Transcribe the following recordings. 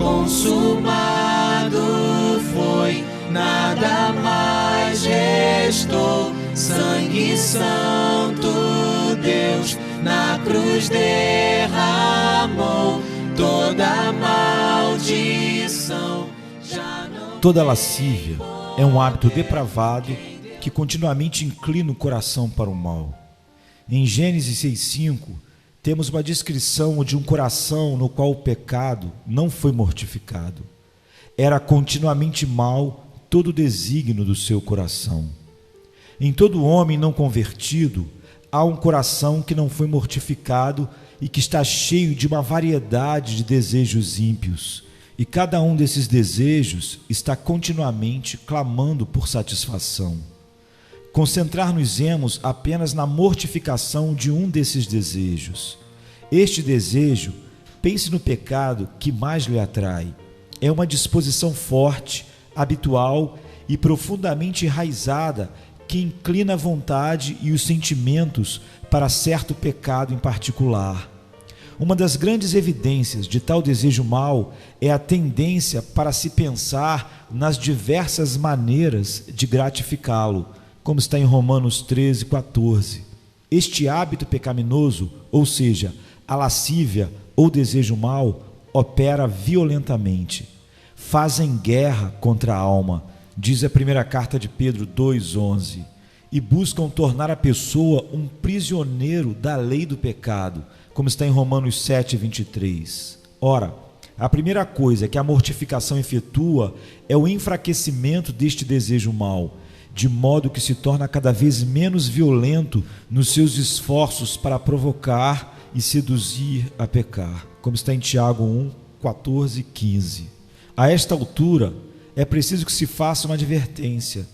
consumado foi, nada mais restou. Sangue santo, Deus na cruz derramou, toda maldição já não. Toda lascívia é um hábito depravado que continuamente inclina o coração para o mal. Em Gênesis 6,5, temos uma descrição de um coração no qual o pecado não foi mortificado. Era continuamente mau todo o desígnio do seu coração. Em todo homem não convertido, há um coração que não foi mortificado e que está cheio de uma variedade de desejos ímpios. E cada um desses desejos está continuamente clamando por satisfação. Concentrar-nos-emos apenas na mortificação de um desses desejos. Este desejo, pense no pecado que mais lhe atrai. É uma disposição forte, habitual e profundamente enraizada que inclina a vontade e os sentimentos para certo pecado em particular. Uma das grandes evidências de tal desejo mau é a tendência para se pensar nas diversas maneiras de gratificá-lo, como está em Romanos 13:14. Este hábito pecaminoso, ou seja, a lascívia ou desejo mau, opera violentamente. Fazem guerra contra a alma, diz a primeira carta de Pedro 2:11, e buscam tornar a pessoa um prisioneiro da lei do pecado, como está em Romanos 7:23. Ora, a primeira coisa que a mortificação efetua é o enfraquecimento deste desejo mau, de modo que se torna cada vez menos violento nos seus esforços para provocar e seduzir a pecar, como está em Tiago 1:14-15. A esta altura, é preciso que se faça uma advertência.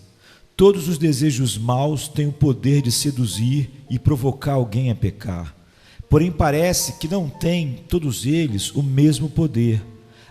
Todos os desejos maus têm o poder de seduzir e provocar alguém a pecar. Porém, parece que não têm, todos eles, o mesmo poder.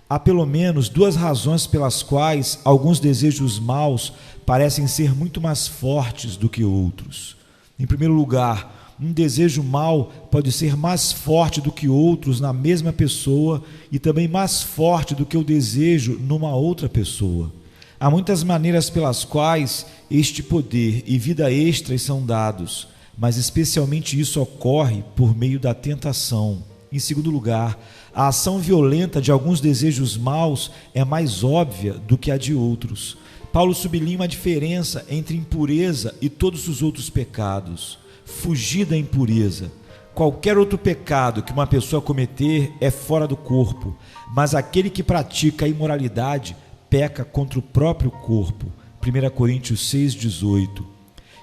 Há pelo menos duas razões pelas quais alguns desejos maus parecem ser muito mais fortes do que outros. Em primeiro lugar, um desejo mau pode ser mais forte do que outros na mesma pessoa e também mais forte do que o desejo numa outra pessoa. Há muitas maneiras pelas quais este poder e vida extras são dados, mas especialmente isso ocorre por meio da tentação. Em segundo lugar, a ação violenta de alguns desejos maus é mais óbvia do que a de outros. Paulo sublinha a diferença entre impureza e todos os outros pecados. Fugir da impureza. Qualquer outro pecado que uma pessoa cometer é fora do corpo, mas aquele que pratica a imoralidade peca contra o próprio corpo. 1 Coríntios 6:18.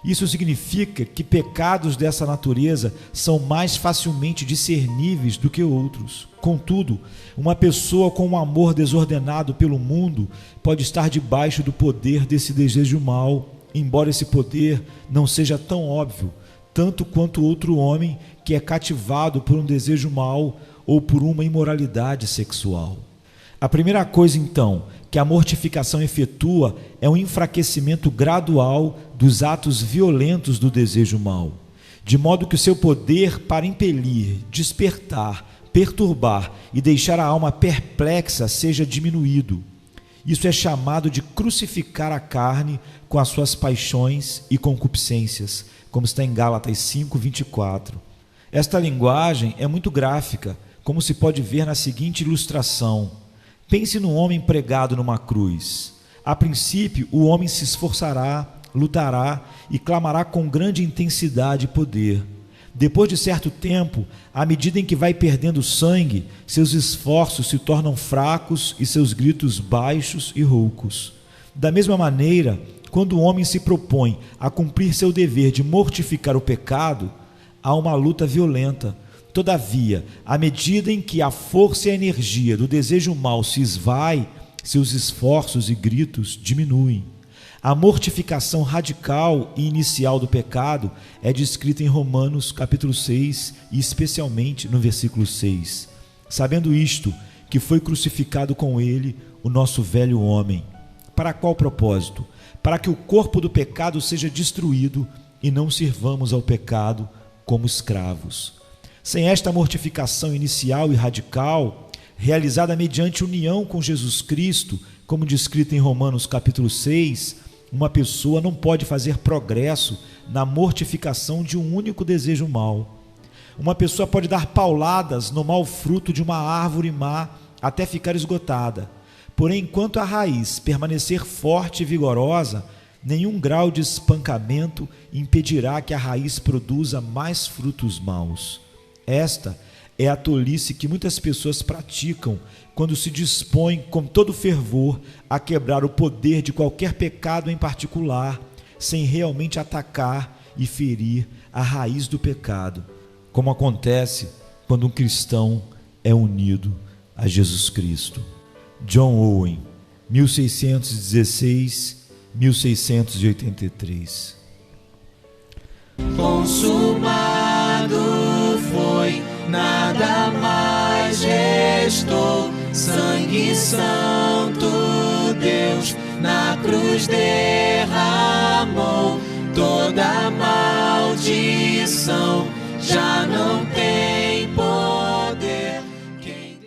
Isso significa que pecados dessa natureza são mais facilmente discerníveis do que outros. Contudo, uma pessoa com um amor desordenado pelo mundo pode estar debaixo do poder desse desejo mau, embora esse poder não seja tão óbvio, tanto quanto outro homem que é cativado por um desejo mau ou por uma imoralidade sexual. A primeira coisa, então, que a mortificação efetua é um enfraquecimento gradual dos atos violentos do desejo mau, de modo que o seu poder para impelir, despertar, perturbar e deixar a alma perplexa seja diminuído. Isso é chamado de crucificar a carne com as suas paixões e concupiscências, como está em Gálatas 5:24. Esta linguagem é muito gráfica, como se pode ver na seguinte ilustração. Pense num homem pregado numa cruz. A princípio, o homem se esforçará, lutará e clamará com grande intensidade e poder. Depois de certo tempo, à medida em que vai perdendo sangue, seus esforços se tornam fracos e seus gritos baixos e roucos. Da mesma maneira, quando o homem se propõe a cumprir seu dever de mortificar o pecado, há uma luta violenta. Todavia, à medida em que a força e a energia do desejo mau se esvai, seus esforços e gritos diminuem. A mortificação radical e inicial do pecado é descrita em Romanos capítulo 6 e especialmente no versículo 6. Sabendo isto, que foi crucificado com ele o nosso velho homem. Para qual propósito? Para que o corpo do pecado seja destruído e não sirvamos ao pecado como escravos. Sem esta mortificação inicial e radical, realizada mediante união com Jesus Cristo, como descrito em Romanos capítulo 6, uma pessoa não pode fazer progresso na mortificação de um único desejo mau. Uma pessoa pode dar pauladas no mau fruto de uma árvore má até ficar esgotada. Porém, enquanto a raiz permanecer forte e vigorosa, nenhum grau de espancamento impedirá que a raiz produza mais frutos maus. Esta é a tolice que muitas pessoas praticam quando se dispõem com todo fervor a quebrar o poder de qualquer pecado em particular, sem realmente atacar e ferir a raiz do pecado, como acontece quando um cristão é unido a Jesus Cristo. John Owen, 1616-1683. Consumado foi, nada mais restou. Sangue santo, Deus na cruz derramou. Toda maldição já não